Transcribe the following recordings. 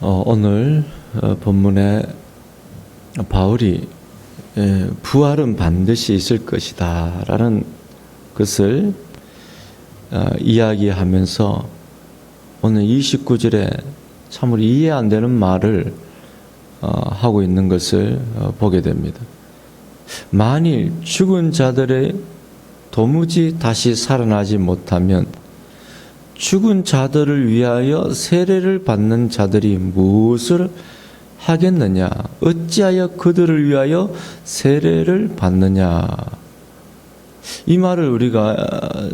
오늘 본문에 바울이 부활은 반드시 있을 것이다 라는 것을 이야기하면서 오늘 29절에 참으로 이해 안 되는 말을 하고 있는 것을 보게 됩니다. 만일 죽은 자들의 도무지 다시 살아나지 못하면 죽은 자들을 위하여 세례를 받는 자들이 무엇을 하겠느냐? 어찌하여 그들을 위하여 세례를 받느냐? 이 말을 우리가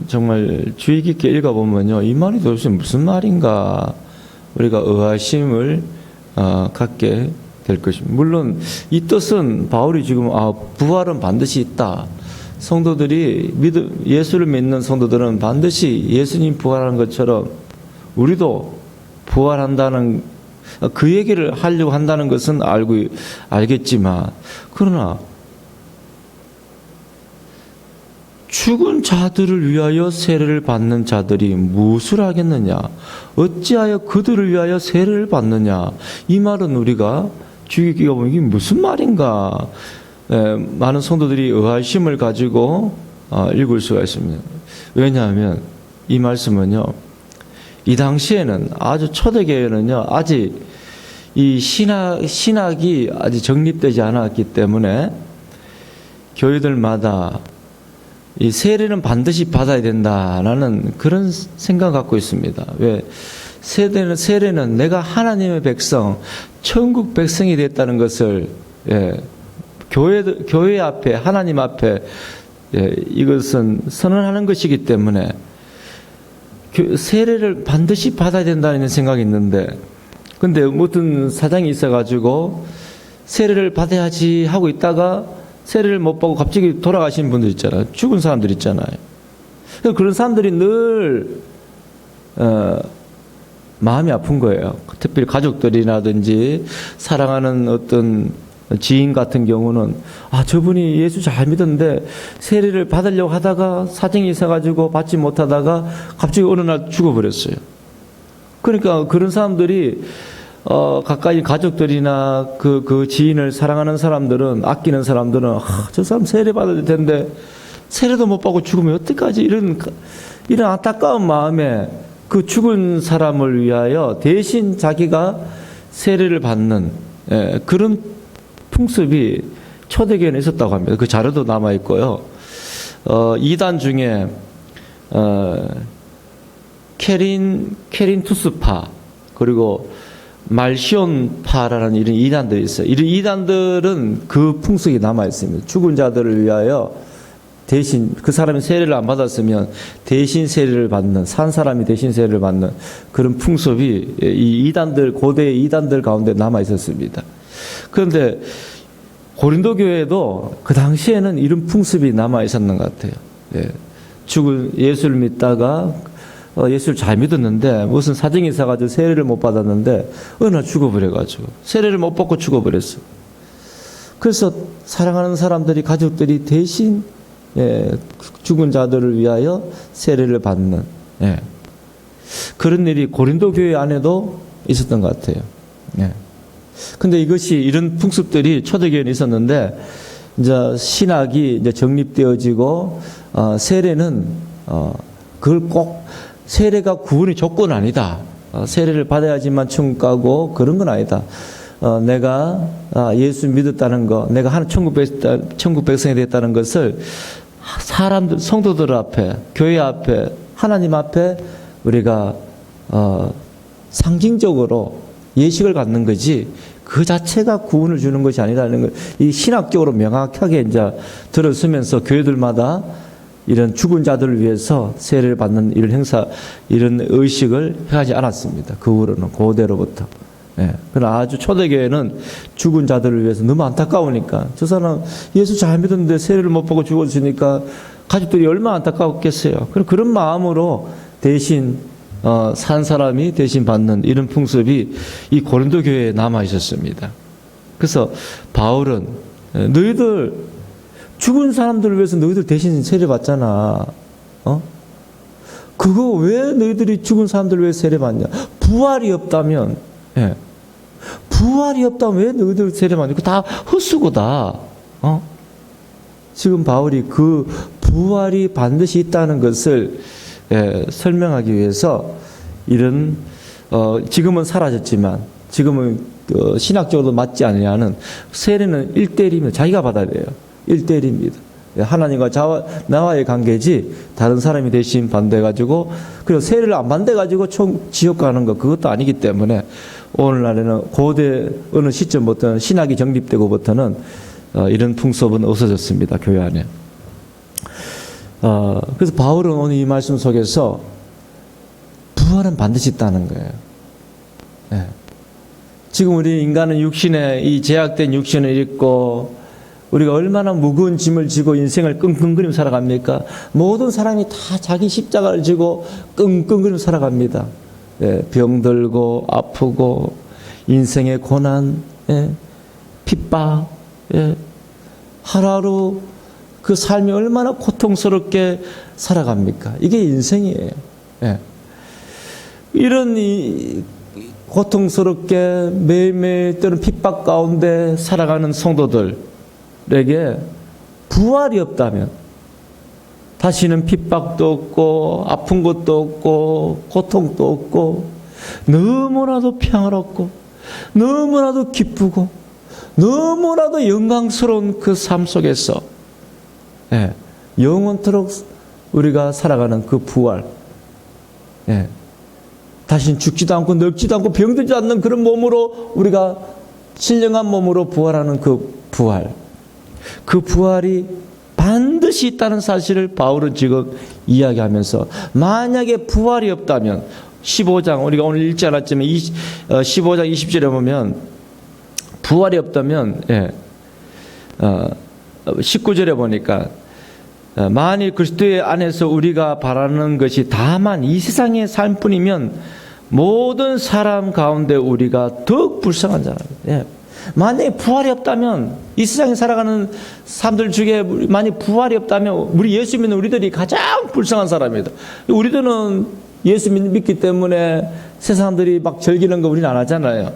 정말 주의 깊게 읽어보면요, 이 말이 도대체 무슨 말인가? 우리가 의아심을 갖게 될 것입니다. 물론 이 뜻은 바울이 지금 부활은 반드시 있다. 성도들이 예수를 믿는 성도들은 반드시 예수님 부활하는 것처럼 우리도 부활한다는 그 얘기를 하려고 한다는 것은 알겠지만, 그러나 죽은 자들을 위하여 세례를 받는 자들이 무엇을 하겠느냐? 어찌하여 그들을 위하여 세례를 받느냐? 이 말은 우리가 주의 깊게 보면 이게 무슨 말인가? 많은 성도들이 의아심을 가지고 읽을 수가 있습니다. 왜냐하면 이 말씀은요, 이 당시에는 아주 초대교회는요, 아직 이 신학이 아직 정립되지 않았기 때문에 교회들마다 이 세례는 반드시 받아야 된다라는 그런 생각 갖고 있습니다. 왜? 세례는 내가 하나님의 백성, 천국 백성이 됐다는 것을 교회 앞에, 하나님 앞에 이것은 선언하는 것이기 때문에 세례를 반드시 받아야 된다는 생각이 있는데, 근데 무슨 사정이 있어가지고 세례를 받아야지 하고 있다가 세례를 못 받고 갑자기 돌아가신 분들 있잖아요. 죽은 사람들 있잖아요. 그런 사람들이 늘 마음이 아픈 거예요. 특별히 가족들이라든지 사랑하는 어떤 지인 같은 경우는 저분이 예수 잘 믿었는데 세례를 받으려고 하다가 사정이 있어가지고 받지 못하다가 갑자기 어느 날 죽어버렸어요. 그러니까 그런 사람들이 가까이 가족들이나 그 지인을 사랑하는 사람들은, 아끼는 사람들은 저 사람 세례 받아야 될 텐데 세례도 못 받고 죽으면 어떡하지? 이런 안타까운 마음에 그 죽은 사람을 위하여 대신 자기가 세례를 받는 그런 풍습이 초대교회에 있었다고 합니다. 그 자료도 남아 있고요. 이단 중에 케린투스파 그리고 말시온파라는 이런 이단들이 있어요. 이런 이단들은 그 풍습이 남아 있습니다. 죽은 자들을 위하여 대신 그 사람이 세례를 안 받았으면 대신 세례를 받는, 산 사람이 대신 세례를 받는 그런 풍습이 이 이단들, 고대의 이단들 가운데 남아 있었습니다. 그런데 고린도 교회도 그 당시에는 이런 풍습이 남아 있었는 것 같아요. 죽은 예수를 믿다가 예수를 잘 믿었는데 무슨 사정이 있어가지고 세례를 못 받았는데 어느 날 죽어버려가지고 세례를 못 받고 죽어버렸어요. 그래서 사랑하는 사람들이, 가족들이 대신 죽은 자들을 위하여 세례를 받는 그런 일이 고린도 교회 안에도 있었던 것 같아요. 근데 이것이, 이런 풍습들이 초대교회에 있었는데 이제 신학이 이제 정립되어지고 세례는 그걸 꼭 세례가 구원의 조건 아니다. 세례를 받아야지만 천국 가고 그런 건 아니다. 내가 예수 믿었다는 거, 내가 천국 백성이 됐다는 것을 사람들, 성도들 앞에, 교회 앞에, 하나님 앞에 우리가 상징적으로 예식을 갖는 거지 그 자체가 구원을 주는 것이 아니라는 걸 이 신학적으로 명확하게 이제 들어서면서 교회들마다 이런 죽은 자들을 위해서 세례를 받는 이런 행사, 이런 의식을 하지 않았습니다. 그 후로는, 고대로부터. 그러나 아주 초대교회는 죽은 자들을 위해서 너무 안타까우니까, 저 사람 예수 잘 믿었는데 세례를 못 받고 죽었으니까 가족들이 얼마나 안타까웠겠어요. 그런 마음으로 대신 산 사람이 대신 받는 이런 풍습이 이 고린도 교회에 남아 있었습니다. 그래서 바울은 너희들 죽은 사람들을 위해서 너희들 대신 세례 받잖아. 그거 왜 너희들이 죽은 사람들을 위해서 세례 받냐? 부활이 없다면 부활이 없다면 왜 너희들 세례만 받고 다 헛수고다. 지금 바울이 그 부활이 반드시 있다는 것을 설명하기 위해서 이런 지금은 사라졌지만 지금은 신학적으로 맞지 않느냐는 세례는 1대1입니다. 자기가 받아야 돼요. 1대1입니다. 하나님과 나와의 관계지 다른 사람이 대신 반대해가지고 그리고 세례를 안 반대해가지고 지옥 가는 거 그것도 아니기 때문에 오늘날에는 고대 어느 시점부터는 신학이 정립되고부터는 이런 풍습은 없어졌습니다. 교회 안에. 그래서 바울은 오늘 이 말씀 속에서 부활은 반드시 있다는 거예요. 네. 지금 우리 인간은 육신에 이 제약된 육신을 입고 우리가 얼마나 무거운 짐을 지고 인생을 끙끙거리며 살아갑니까? 모든 사람이 다 자기 십자가를 지고 끙끙거리며 살아갑니다. 예, 병들고 아프고 인생의 고난, 예, 핍박, 예, 하루하루 그 삶이 얼마나 고통스럽게 살아갑니까? 이게 인생이에요. 예. 이런 고통스럽게 매일매일 때는 핍박 가운데 살아가는 성도들에게 부활이 없다면 다시는 핍박도 없고 아픈 것도 없고 고통도 없고 너무나도 평화롭고 너무나도 기쁘고 너무나도 영광스러운 그 삶 속에서 영원토록 우리가 살아가는 그 부활, 다시는 죽지도 않고 늙지도 않고 병들지 않는 그런 몸으로 우리가 신령한 몸으로 부활하는 그 부활, 그 부활이 반드시 있다는 사실을 바울은 지금 이야기하면서 만약에 부활이 없다면 15장 우리가 오늘 읽지 않았지만 15장 20절에 보면 부활이 없다면 19절에 보니까 만일 그리스도의 안에서 우리가 바라는 것이 다만 이 세상의 삶뿐이면 모든 사람 가운데 우리가 더욱 불쌍한 자랍니다. 만약에 부활이 없다면 이 세상에 살아가는 사람들 중에 만약 부활이 없다면 우리 예수 믿는 우리들이 가장 불쌍한 사람이다. 우리들은 예수 믿기 때문에 세상들이 막 즐기는 거 우리는 안 하잖아요.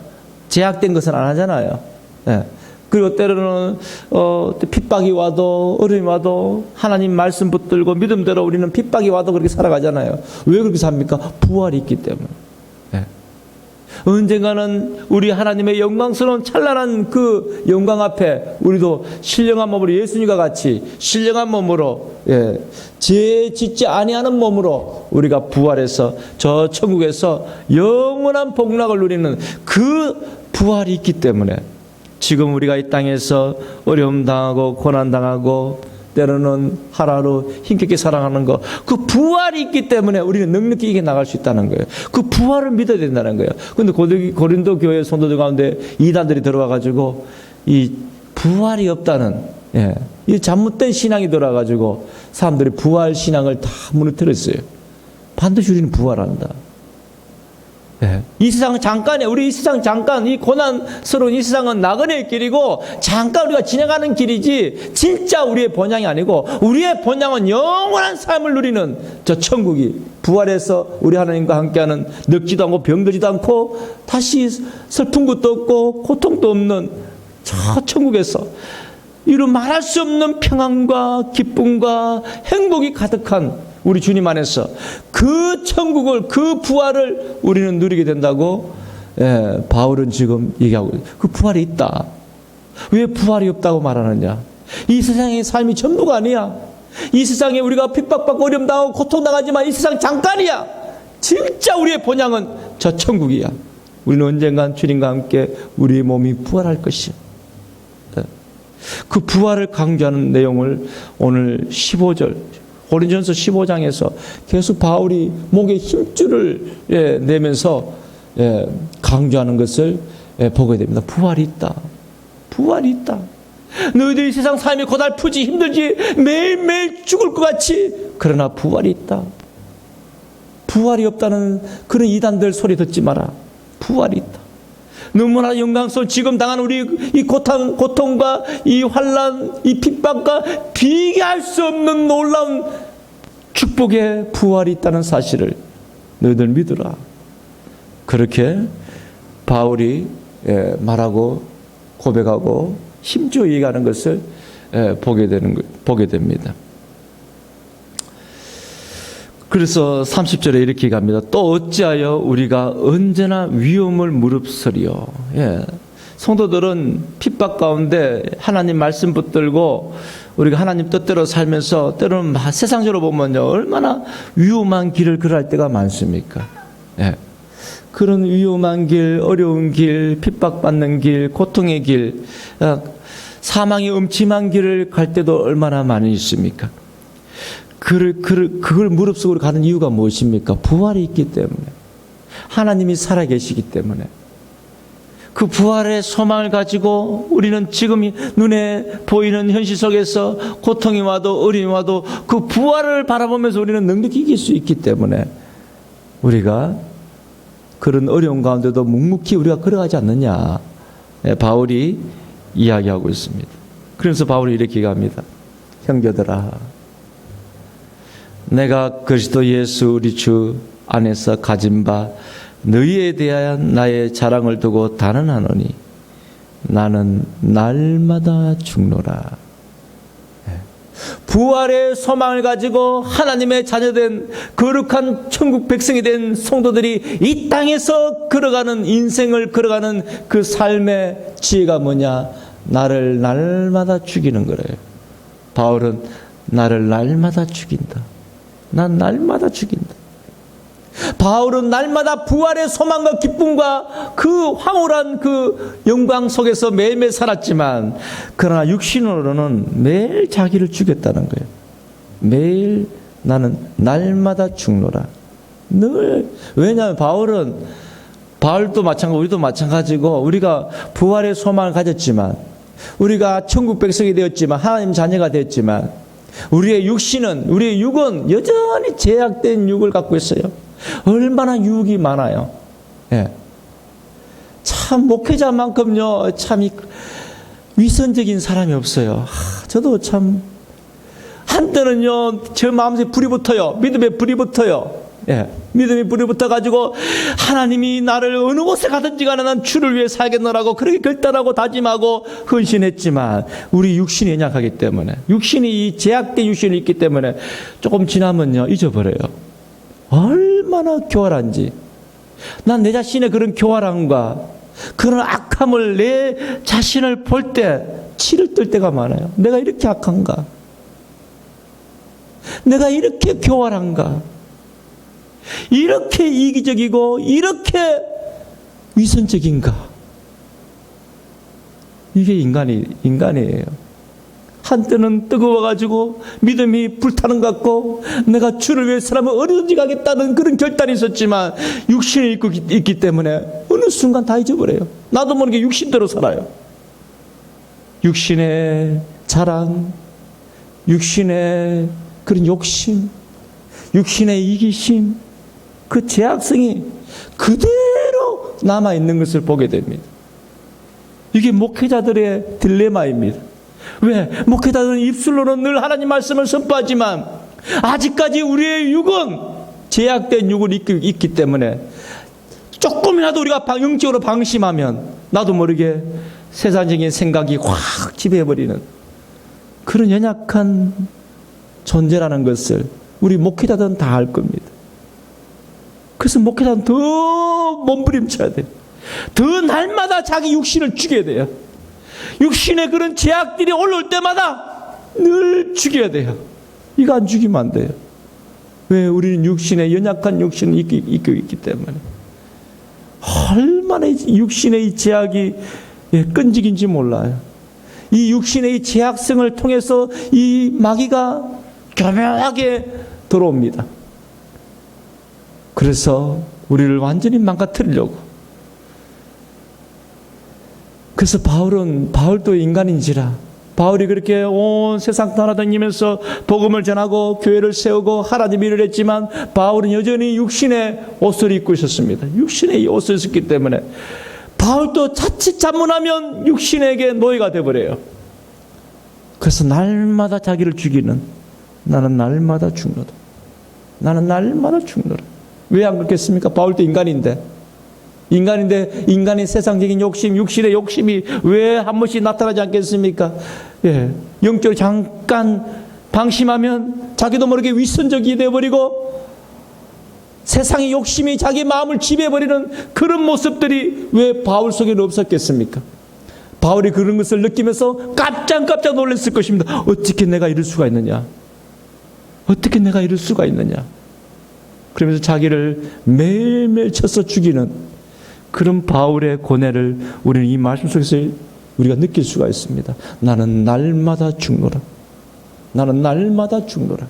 제약된 것은 안 하잖아요. 그리고 때로는 핍박이 와도 어려움이 와도 하나님 말씀 붙들고 믿음대로 우리는 핍박이 와도 그렇게 살아가잖아요. 왜 그렇게 삽니까? 부활이 있기 때문에. 언젠가는 우리 하나님의 영광스러운 찬란한 그 영광 앞에 우리도 신령한 몸으로 예수님과 같이 신령한 몸으로 죄 짓지 아니하는 몸으로 우리가 부활해서 저 천국에서 영원한 복락을 누리는 그 부활이 있기 때문에 지금 우리가 이 땅에서 어려움 당하고 고난 당하고 때로는 하루하루 힘겹게 살아가는 거, 그 부활이 있기 때문에 우리는 넉넉히 이겨 나갈 수 있다는 거예요. 그 부활을 믿어야 된다는 거예요. 그런데 고린도 교회 성도들 가운데 이단들이 들어와 가지고 이 부활이 없다는 이 잘못된 신앙이 들어와 가지고 사람들이 부활 신앙을 다 무너뜨렸어요. 반드시 우리는 부활한다. 이 세상은 잠깐이에요. 우리 이 세상 잠깐, 이 고난스러운 이 세상은 나그네의 길이고 잠깐 우리가 지나가는 길이지 진짜 우리의 본향이 아니고 우리의 본향은 영원한 삶을 누리는 저 천국이 부활해서 우리 하나님과 함께하는 늙지도 않고 병들지도 않고 다시 슬픈 것도 없고 고통도 없는 저 천국에서 이루 말할 수 없는 평안과 기쁨과 행복이 가득한 우리 주님 안에서 그 천국을 그 부활을 우리는 누리게 된다고 바울은 지금 얘기하고 있어요. 그 부활이 있다. 왜 부활이 없다고 말하느냐? 이 세상의 삶이 전부가 아니야. 이 세상에 우리가 핍박받고 어려움 당하고 고통 당하지만 이 세상 잠깐이야. 진짜 우리의 본향은 저 천국이야. 우리는 언젠간 주님과 함께 우리의 몸이 부활할 것이야. 그 부활을 강조하는 내용을 오늘 15절 고린도전서 15장에서 계속 바울이 목에 힘줄을 내면서 강조하는 것을 보게 됩니다. 부활이 있다. 부활이 있다. 너희들이 세상 삶이 고달프지 힘들지 매일매일 죽을 것 같이 그러나 부활이 있다. 부활이 없다는 그런 이단들 소리 듣지 마라. 부활이 있다. 너무나 영광스러운 지금 당한 우리 이 고통과 이 환난, 이 핍박과 비교할 수 없는 놀라운 축복의 부활이 있다는 사실을 너희들 믿으라. 그렇게 바울이 말하고 고백하고 힘주어 얘기하는 것을 보게 됩니다. 그래서 30절에 이렇게 갑니다. 또 어찌하여 우리가 언제나 위험을 무릅쓰리요. 성도들은 핍박 가운데 하나님 말씀 붙들고 우리가 하나님 뜻대로 살면서 때로는 세상적으로 보면요, 얼마나 위험한 길을 걸어갈 때가 많습니까? 그런 위험한 길, 어려운 길, 핍박받는 길, 고통의 길, 사망의 음침한 길을 갈 때도 얼마나 많이 있습니까? 그걸 무릅쓰고 가는 이유가 무엇입니까? 부활이 있기 때문에, 하나님이 살아계시기 때문에. 그 부활의 소망을 가지고 우리는 지금 눈에 보이는 현실 속에서 고통이 와도 어려움이 와도 그 부활을 바라보면서 우리는 능력히 이길 수 있기 때문에 우리가 그런 어려운 가운데도 묵묵히 우리가 걸어가지 않느냐, 바울이 이야기하고 있습니다. 그래서 바울이 이렇게 합니다. 형제들아, 내가 그리스도 예수 우리 주 안에서 가진 바 너희에 대한 나의 자랑을 두고 단언하노니 나는 날마다 죽노라. 부활의 소망을 가지고 하나님의 자녀된 거룩한 천국 백성이 된 성도들이 이 땅에서 걸어가는 인생을 걸어가는 그 삶의 지혜가 뭐냐? 나를 날마다 죽이는 거래요. 바울은 나를 날마다 죽인다. 난 날마다 죽인다. 바울은 날마다 부활의 소망과 기쁨과 그 황홀한 그 영광 속에서 매일매일 살았지만, 그러나 육신으로는 매일 자기를 죽였다는 거예요. 매일 나는 날마다 죽노라. 늘. 왜냐하면 바울도 마찬가지고 우리도 마찬가지고, 우리가 부활의 소망을 가졌지만, 우리가 천국 백성이 되었지만, 하나님 자녀가 되었지만, 우리의 육은 여전히 제약된 육을 갖고 있어요. 얼마나 유혹이 많아요. 참 목회자만큼요, 참 위선적인 사람이 없어요. 저도 참 한때는요, 저 마음속에 불이 붙어요. 믿음에 불이 붙어요. 믿음이 불이 붙어가지고 하나님이 나를 어느 곳에 가든지 간에 난 주를 위해 살겠노라고 그렇게 결단하고 다짐하고 헌신했지만, 우리 육신이 연약하기 때문에, 이 제약된 육신이 있기 때문에 조금 지나면요 잊어버려요. 얼마나 교활한지. 난 내 자신의 그런 교활함과 그런 악함을, 내 자신을 볼 때 치를 뜰 때가 많아요. 내가 이렇게 악한가? 내가 이렇게 교활한가? 이렇게 이기적이고 이렇게 위선적인가? 이게 인간이에요. 한때는 뜨거워가지고 믿음이 불타는 것 같고 내가 주를 위해 사람을 어디든지 가겠다는 그런 결단이 있었지만, 육신이 있기 때문에 어느 순간 다 잊어버려요. 나도 모르게 육신대로 살아요. 육신의 자랑, 육신의 그런 욕심, 육신의 이기심, 그 제약성이 그대로 남아있는 것을 보게 됩니다. 이게 목회자들의 딜레마입니다. 왜? 목회자들은 입술로는 늘 하나님 말씀을 선포하지만 아직까지 우리의 육은 제약된 육을 있기 때문에 조금이라도 우리가 영적으로 방심하면 나도 모르게 세상적인 생각이 확 지배해버리는 그런 연약한 존재라는 것을 우리 목회자들은 다 알 겁니다. 그래서 목회자는 더 몸부림쳐야 돼요. 더 날마다 자기 육신을 죽여야 돼요. 육신의 그런 제약들이 올라올 때마다 늘 죽여야 돼요. 이거 안 죽이면 안 돼요. 왜? 우리는 연약한 육신을 입고 있기 때문에. 얼마나 육신의 이 제약이 끈질긴지 몰라요. 이 육신의 이 제약성을 통해서 이 마귀가 교묘하게 들어옵니다. 그래서 우리를 완전히 망가뜨리려고. 그래서 바울도 인간인지라, 바울이 그렇게 온 세상 돌아다니면서 복음을 전하고 교회를 세우고 하나님 일을 했지만, 바울은 여전히 육신의 옷을 입고 있었습니다. 육신의 이 옷을 입기 때문에 바울도 자칫 잘못하면 육신에게 노예가 되어버려요. 그래서 날마다 자기를 죽이는, 나는 날마다 죽노라. 나는 날마다 죽노라. 왜 안 그렇겠습니까? 바울도 인간인데. 인간인데 인간의 세상적인 욕심, 육신의 욕심이 왜 한 번씩 나타나지 않겠습니까? 예, 영적으로 잠깐 방심하면 자기도 모르게 위선적이 되어버리고 세상의 욕심이 자기 마음을 지배해버리는 그런 모습들이 왜 바울 속에는 없었겠습니까? 바울이 그런 것을 느끼면서 깜짝 놀랐을 것입니다. 어떻게 내가 이럴 수가 있느냐? 어떻게 내가 이럴 수가 있느냐? 그러면서 자기를 매일매일 쳐서 죽이는 그런 바울의 고뇌를 우리는 이 말씀 속에서 우리가 느낄 수가 있습니다. 나는 날마다 죽노라. 나는 날마다 죽노라.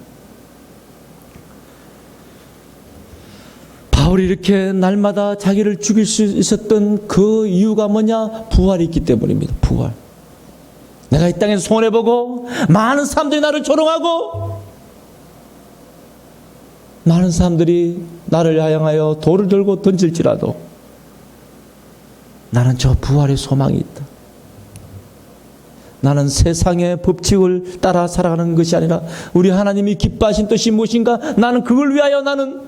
바울이 이렇게 날마다 자기를 죽일 수 있었던 그 이유가 뭐냐? 부활이 있기 때문입니다. 부활. 내가 이 땅에서 손해보고 많은 사람들이 나를 조롱하고 많은 사람들이 나를 향하여 돌을 들고 던질지라도 나는 저 부활의 소망이 있다. 나는 세상의 법칙을 따라 살아가는 것이 아니라 우리 하나님이 기뻐하신 뜻이 무엇인가? 나는 그걸 위하여 나는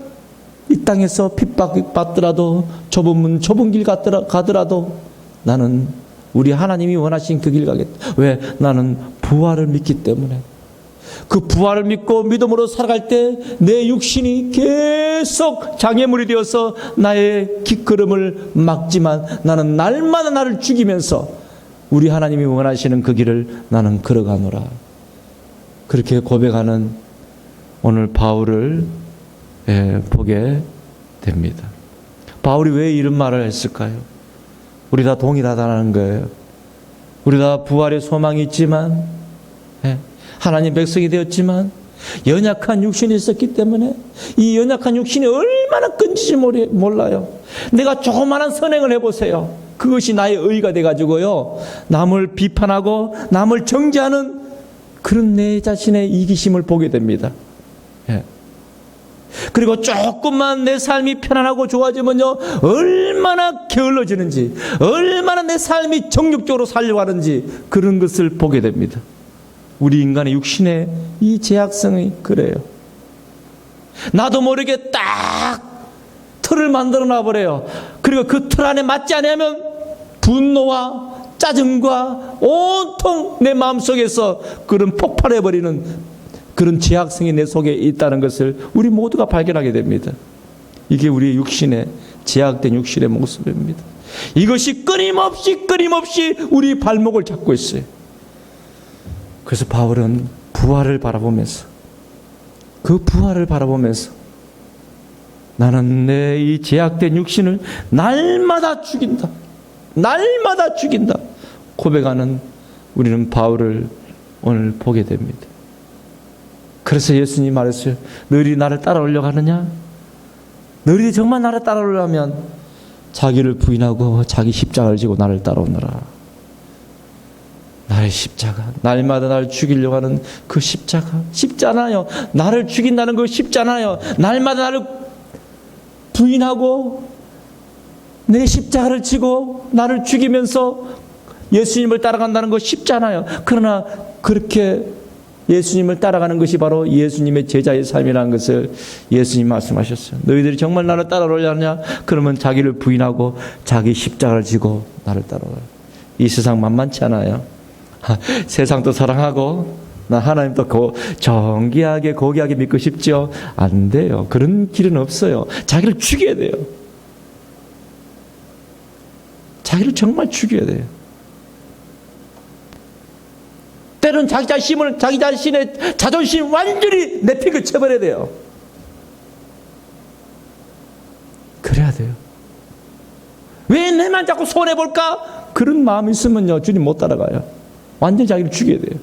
이 땅에서 핍박받더라도 좁은 문 좁은 길 가더라도 나는 우리 하나님이 원하신 그 길 가겠다. 왜? 나는 부활을 믿기 때문에. 그 부활을 믿고 믿음으로 살아갈 때 내 육신이 계속 장애물이 되어서 나의 깃걸음을 막지만 나는 날마다 나를 죽이면서 우리 하나님이 원하시는 그 길을 나는 걸어가노라. 그렇게 고백하는 오늘 바울을 보게 됩니다. 바울이 왜 이런 말을 했을까요? 우리 다 동일하다는 거예요. 우리 다 부활의 소망이 있지만 하나님 백성이 되었지만 연약한 육신이 있었기 때문에 이 연약한 육신이 얼마나 끈질지 몰라요. 내가 조그마한 선행을 해보세요. 그것이 나의 의가 돼가지고요 남을 비판하고 남을 정죄하는 그런 내 자신의 이기심을 보게 됩니다. 그리고 조금만 내 삶이 편안하고 좋아지면요 얼마나 게을러지는지, 얼마나 내 삶이 정욕적으로 살려고 하는지 그런 것을 보게 됩니다. 우리 인간의 육신의 이 제약성이 그래요. 나도 모르게 딱 틀을 만들어 놔버려요. 그리고 그 틀 안에 맞지 않으면 분노와 짜증과 온통 내 마음속에서 그런 폭발해버리는 그런 제약성이 내 속에 있다는 것을 우리 모두가 발견하게 됩니다. 이게 우리의 육신의 제약된 육신의 모습입니다. 이것이 끊임없이 우리 발목을 잡고 있어요. 그래서 바울은 부활을 바라보면서 그 부활을 바라보면서 나는 내 이 제약된 육신을 날마다 죽인다. 날마다 죽인다. 고백하는 우리는 바울을 오늘 보게 됩니다. 그래서 예수님이 말했어요. 너희들이 나를 따라오려고 하느냐? 너희들이 정말 나를 따라오려면 자기를 부인하고 자기 십자가를 지고 나를 따라오너라. 나의 십자가, 날마다 나를 죽이려고 하는 그 십자가 쉽잖아요. 나를 죽인다는 거 쉽잖아요. 날마다 나를 부인하고 내 십자가를 지고 나를 죽이면서 예수님을 따라간다는 거 쉽잖아요. 그러나 그렇게 예수님을 따라가는 것이 바로 예수님의 제자의 삶이라는 것을 예수님 말씀하셨어요. 너희들이 정말 나를 따라오려냐? 그러면 자기를 부인하고 자기 십자가를 지고 나를 따라와요. 이 세상 만만치 않아요. 세상도 사랑하고 나 하나님도 정기하게 고귀하게 믿고 싶죠? 안 돼요. 그런 길은 없어요. 자기를 죽여야 돼요. 자기를 정말 죽여야 돼요. 때로는 자기 자신의 자존심 완전히 내팽개 쳐버려야 돼요. 그래야 돼요. 왜 내만 자꾸 손해볼까? 그런 마음이 있으면요 주님 못 따라가요. 완전히 자기를 죽여야 돼요.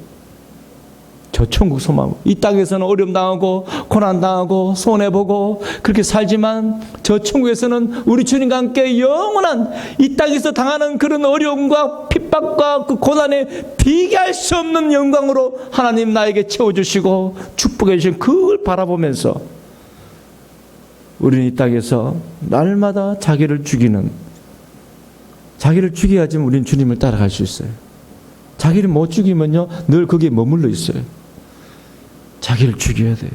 저 천국 소망, 이 땅에서는 어려움 당하고 고난 당하고 손해보고 그렇게 살지만 저 천국에서는 우리 주님과 함께 영원한 이 땅에서 당하는 그런 어려움과 핍박과 그 고난에 비교할 수 없는 영광으로 하나님 나에게 채워주시고 축복해 주신 그걸 바라보면서 우리는 이 땅에서 날마다 자기를 죽여야지만 우리는 주님을 따라갈 수 있어요. 자기를 못 죽이면요 늘 거기에 머물러 있어요. 자기를 죽여야 돼요.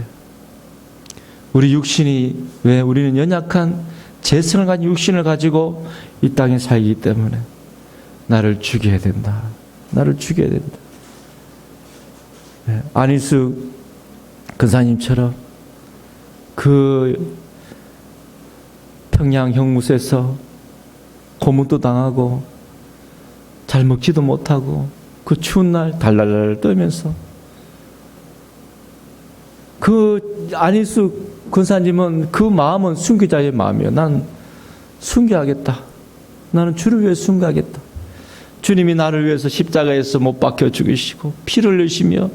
우리 육신이 왜 우리는 연약한 재성을 가진 육신을 가지고 이 땅에 살기 때문에 나를 죽여야 된다. 나를 죽여야 된다. 안희숙 근사님처럼 그 평양 형무소에서 고문도 당하고 잘 먹지도 못하고 그 추운 날 달달달 떨면서 그 안희숙 권사님은 그 마음은 순교자의 마음이에요. 난 순교하겠다. 나는 주를 위해 순교하겠다. 주님이 나를 위해서 십자가에서 못 박혀 죽이시고 피를 흘리시며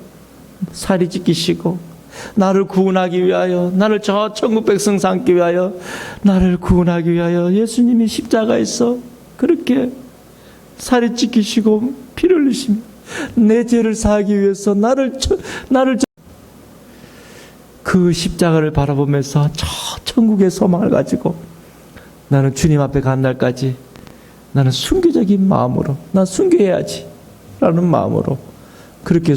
살이 찢기시고 나를 구원하기 위하여, 나를 저 천국 백성 삼기 위하여, 나를 구원하기 위하여 예수님이 십자가에서 그렇게 살이 찢기시고 피를 흘리시며 내 죄를 사하기 위해서 그 십자가를 바라보면서 저 천국의 소망을 가지고 나는 주님 앞에 간 날까지 나는 순교적인 마음으로 난 순교해야지 라는 마음으로 그렇게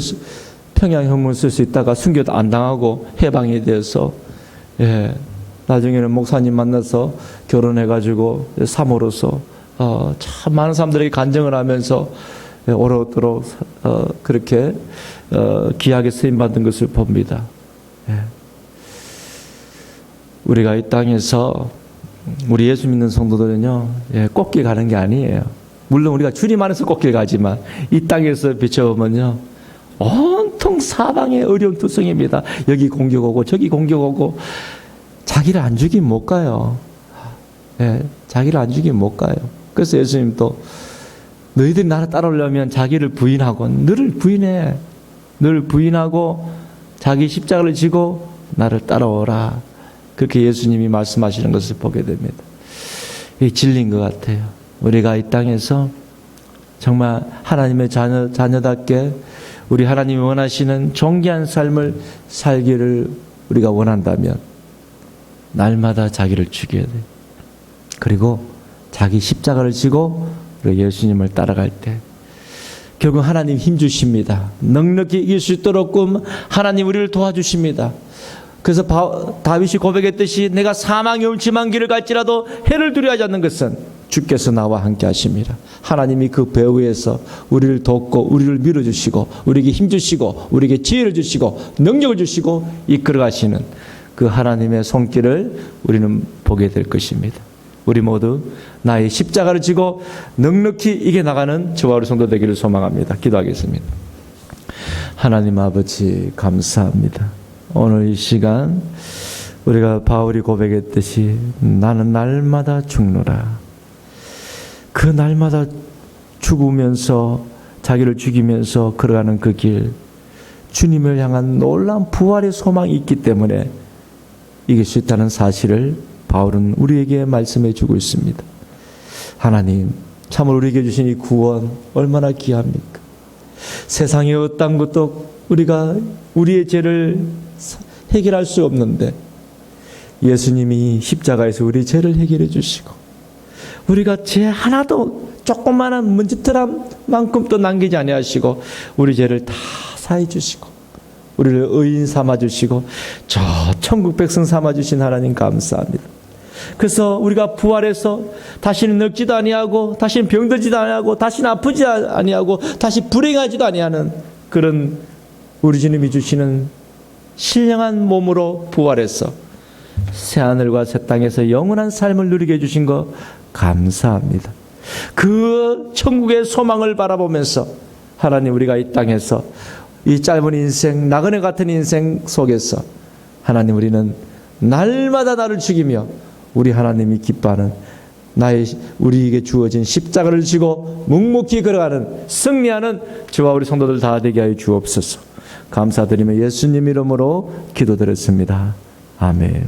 평양 형무소에서 있다가 순교도 안 당하고 해방이 되어서 나중에는 목사님 만나서 결혼해가지고 사모로서 참 많은 사람들에게 간증을 하면서 오롯도록 그렇게 귀하게 쓰임받은 것을 봅니다. 우리가 이 땅에서 우리 예수 믿는 성도들은요 꽃길 가는 게 아니에요. 물론 우리가 주님 안에서 꽃길 가지만 이 땅에서 비춰보면요 온통 사방의 어려운 투성입니다. 여기 공격 오고 저기 공격 오고 자기를 안 죽이면 못 가요. 자기를 안 죽이면 못 가요. 그래서 예수님도 너희들이 나를 따라오려면 자기를 부인하고 너를 부인해. 너를 부인하고 자기 십자가를 지고 나를 따라오라. 그렇게 예수님이 말씀하시는 것을 보게 됩니다. 이게 진리인 것 같아요. 우리가 이 땅에서 정말 하나님의 자녀답게 우리 하나님이 원하시는 존귀한 삶을 살기를 우리가 원한다면 날마다 자기를 죽여야 돼요. 그리고 자기 십자가를 지고 우리 예수님을 따라갈 때 결국 하나님 힘 주십니다. 넉넉히 이길 수 있도록 하나님 우리를 도와주십니다. 그래서 다윗이 고백했듯이 내가 사망의 음침한 길을 갈지라도 해를 두려워하지 않는 것은 주께서 나와 함께 하십니다. 하나님이 그 배 위에서 우리를 돕고 우리를 밀어주시고 우리에게 힘주시고 우리에게 지혜를 주시고 능력을 주시고 이끌어 가시는 그 하나님의 손길을 우리는 보게 될 것입니다. 우리 모두 나의 십자가를 지고 넉넉히 이겨나가는 저와 우리 성도 되기를 소망합니다. 기도하겠습니다. 하나님 아버지 감사합니다. 오늘 이 시간 우리가 바울이 고백했듯이 나는 날마다 죽노라. 그 날마다 죽으면서 자기를 죽이면서 걸어가는 그 길, 주님을 향한 놀라운 부활의 소망이 있기 때문에 이길 수 있다는 사실을 바울은 우리에게 말씀해 주고 있습니다. 하나님, 참으로 우리에게 주신 이 구원 얼마나 귀합니까? 세상의 어떤 것도 우리가 우리의 죄를 해결할 수 없는데 예수님이 십자가에서 우리 죄를 해결해 주시고 우리가 죄 하나도 조그마한 문지털만큼도 남기지 아니하시고 우리 죄를 다 사해 주시고 우리를 의인 삼아 주시고 저 천국 백성 삼아 주신 하나님 감사합니다. 그래서 우리가 부활해서 다시는 늙지도 아니하고 다시는 병들지도 아니하고 다시는 아프지 아니하고 다시 불행하지도 아니하는 그런 우리 주님이 주시는 신령한 몸으로 부활해서 새하늘과 새 땅에서 영원한 삶을 누리게 해주신 거 감사합니다. 그 천국의 소망을 바라보면서 하나님 우리가 이 땅에서 이 짧은 인생 나그네 같은 인생 속에서 하나님 우리는 날마다 나를 죽이며 우리 하나님이 기뻐하는 우리에게 주어진 십자가를 지고 묵묵히 걸어가는 승리하는 저와 우리 성도들 다 되게 하여 주옵소서. 감사드리며 예수님 이름으로 기도드렸습니다. 아멘.